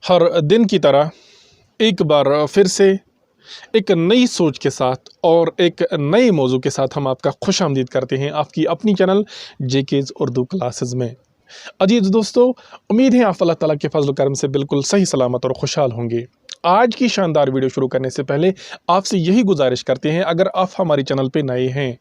हर दिन की तरह एक बार फिर से एक नई सोच के साथ और एक नए मौजू के साथ हम आपका खुश आमदीद करते हैं आपकी अपनी चैनल जेकेज़ उर्दू क्लासेस में। अजीज दोस्तों, उम्मीद है आप अल्लाह ताला के फजल करम से बिल्कुल सही सलामत और खुशहाल होंगे। आज की शानदार वीडियो शुरू करने से पहले आपसे यही गुजारिश करते हैं, अगर आप हमारी चैनल पे नए हैं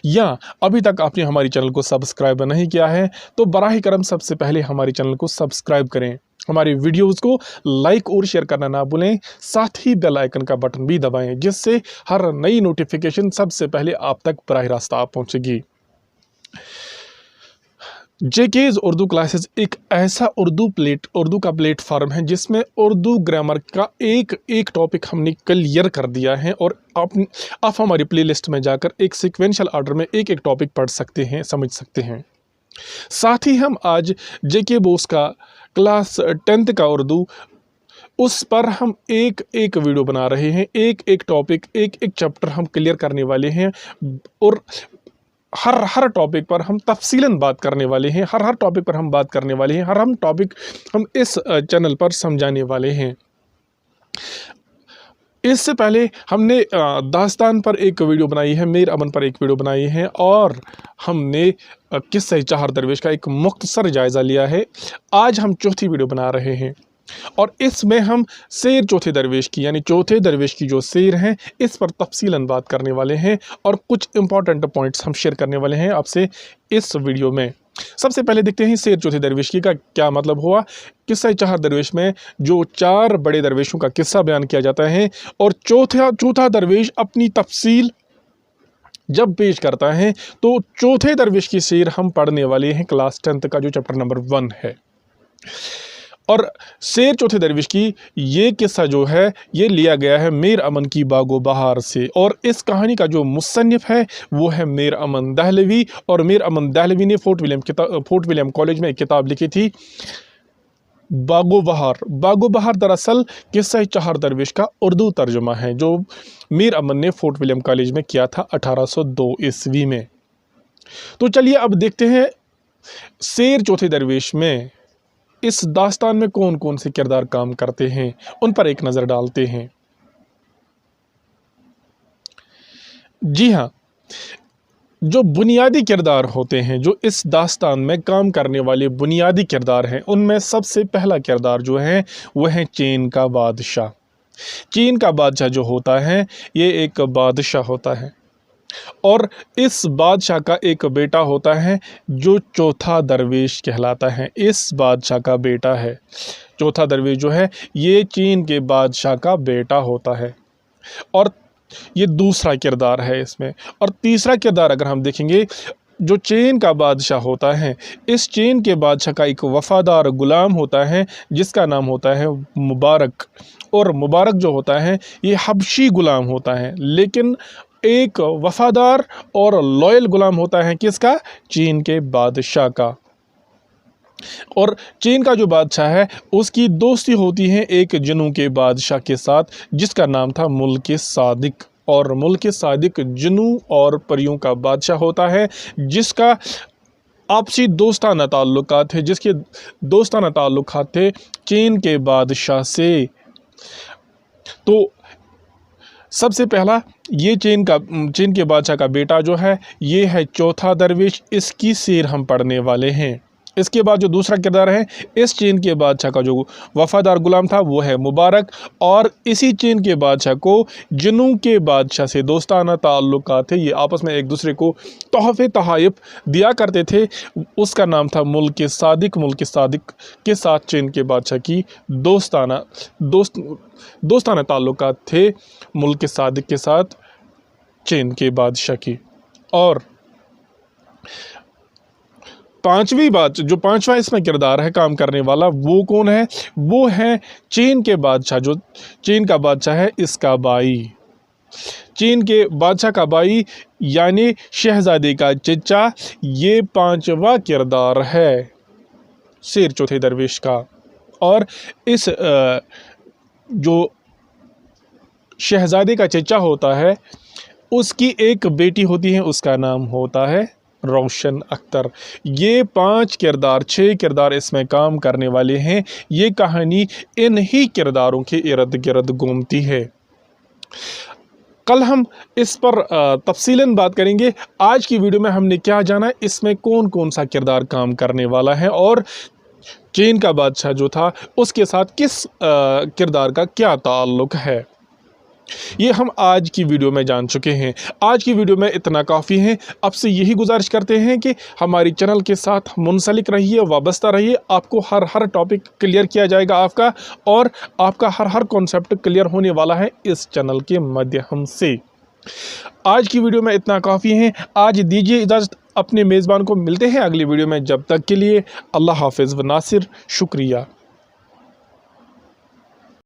या अभी तक आपने हमारी चैनल को सब्सक्राइब नहीं किया है तो बराह करम सबसे पहले हमारी चैनल को सब्सक्राइब करें, हमारी वीडियोस को लाइक और शेयर करना ना भूलें, साथ ही बेल आइकन का बटन भी दबाएं जिससे हर नई नोटिफिकेशन सबसे पहले आप तक बराह रास्त आप पहुंचेगी। जेकेज़ उर्दू क्लासेस एक ऐसा उर्दू का प्लेटफॉर्म है जिसमें उर्दू ग्रामर का एक टॉपिक हमने क्लियर कर दिया है और आप हमारी प्लेलिस्ट में जाकर एक सीक्वेंशियल ऑर्डर में एक टॉपिक पढ़ सकते हैं, समझ सकते हैं। साथ ही हम आज जेके बोस का क्लास 10th का उर्दू, उस पर हम एक वीडियो बना रहे हैं, एक टॉपिक एक चैप्टर हम क्लियर करने वाले हैं और हर टॉपिक पर हम तफसीलन बात करने वाले हैं, हर टॉपिक पर हम बात करने वाले हैं, हर टॉपिक हम इस चैनल पर समझाने वाले हैं। इससे पहले हमने दास्तान पर एक वीडियो बनाई है, मीर अमन पर एक वीडियो बनाई है और हमने किस्सा चार दरवेश का एक मुख्तसर जायज़ा लिया है। आज हम चौथी वीडियो बना रहे हैं और इसमें हम शेर चौथे दरवेश की यानी चौथे दरवेश की जो शेर हैं इस पर तफसीलन बात करने वाले हैं और कुछ इंपॉर्टेंट पॉइंट्स हम शेयर करने वाले हैं आपसे इस वीडियो में। सबसे पहले देखते हैं शेर चौथे दरवेश की का क्या मतलब हुआ। किस्सा चार दरवेश में जो चार बड़े दरवेशों का किस्सा बयान किया जाता है और चौथा दरवेश अपनी तफसील जब पेश करता है तो चौथे दरवेश की शेर हम पढ़ने वाले हैं क्लास 10th का जो चैप्टर नंबर 1 है। और शेर चौथे दरवेश की ये किस्सा जो है ये लिया गया है मीर अमन की बागो बहार से और इस कहानी का जो मुसन्निफ है वो है मीर अमन दहलवी। और मीर अमन दहलवी ने फोर्ट विलियम कॉलेज में एक किताब लिखी थी बागो बहार। बागो बहार दरअसल किस्सा चार दरवेश का उर्दू तर्जुमा है जो मीर अमन ने फोर्ट विलियम कॉलेज में किया था 1802 ईस्वी में। तो चलिए अब देखते हैं शेर चौथे दरवेश में इस दास्तान में कौन कौन से किरदार काम करते हैं, उन पर एक नज़र डालते हैं। जी हाँ, जो बुनियादी किरदार होते हैं, जो इस दास्तान में काम करने वाले बुनियादी किरदार हैं, उनमें सबसे पहला किरदार जो है वह है चीन का बादशाह। चीन का बादशाह जो होता है ये एक बादशाह होता है और इस बादशाह का एक बेटा होता है जो चौथा दरवेश कहलाता है। इस बादशाह का बेटा है चौथा दरवेश जो है ये चीन के बादशाह का बेटा होता है और ये दूसरा किरदार है इसमें। और तीसरा किरदार अगर हम देखेंगे, जो चीन का बादशाह होता है इस चीन के बादशाह का एक वफादार गुलाम होता है जिसका नाम होता है मुबारक। और मुबारक जो होता है ये हबशी गुलाम होता है, लेकिन एक वफादार और लॉयल गुलाम होता है किसका? चीन के बादशाह का। और चीन का जो बादशाह है उसकी दोस्ती होती है एक जिन्नू के बादशाह के साथ जिसका नाम था मुल्क सादिक। और मुल्क सादिक जिन्नू और परियों का बादशाह होता है जिसका आपसी दोस्ताना ताल्लुकात है, जिसके दोस्ताना ताल्लुकात थे चीन के बादशाह से। तो सबसे पहला ये चीन के बादशाह का बेटा जो है ये है चौथा दरवेश, इसकी शेर हम पढ़ने वाले हैं। इसके बाद जो दूसरा किरदार है इस चीन के बादशाह का जो वफादार गुलाम था वो है मुबारक और इसी चीन के बादशाह को जिन्नू के बादशाह से दोस्ताना ताल्लुकात थे, ये आपस में एक दूसरे को तोहफे तहाइफ दिया करते थे। उसका नाम था मुल्क सादिक। मुल्क सादिक के साथ चीन के बादशाह की दोस्ताना ताल्लुकात थे मुल्क सादिक के साथ चीन के बादशाह की। और जो पांचवा इसमें किरदार है काम करने वाला वो कौन है? वो है चीन के बादशाह, जो चीन का बादशाह है इसका भाई, चीन के बादशाह का भाई यानी शहजादे का चचा। ये पांचवा किरदार है शेर चौथे दरवेश का। और इस जो शहजादे का चचा होता है उसकी एक बेटी होती है, उसका नाम होता है روشن اختر۔ یہ 5 کردار 6 کردار اس میں کام کرنے والے ہیں۔ یہ کہانی انہی کرداروں کے ارد گرد گھومتی ہے۔ کل ہم اس پر تفصیلاً بات کریں گے۔ آج کی ویڈیو میں ہم نے کیا جانا، اس میں کون کون سا کردار کام کرنے والا ہے اور چین کا بادشاہ جو تھا اس کے ساتھ کس کردار کا کیا تعلق ہے، یہ ہم آج کی ویڈیو میں جان چکے ہیں۔ آج کی ویڈیو میں اتنا کافی ہے۔ آپ سے یہی گزارش کرتے ہیں کہ ہماری چینل کے ساتھ منسلک رہیے، وابستہ رہیے۔ آپ کو ہر ٹاپک کلیئر کیا جائے گا آپ کا، اور آپ کا ہر کانسیپٹ کلیئر ہونے والا ہے اس چینل کے مادھیم سے۔ آج کی ویڈیو میں اتنا کافی ہے۔ آج دیجیے اجازت، اپنے میزبان کو ملتے ہیں اگلی ویڈیو میں۔ جب تک کے لیے اللہ حافظ و ناصر، شکریہ۔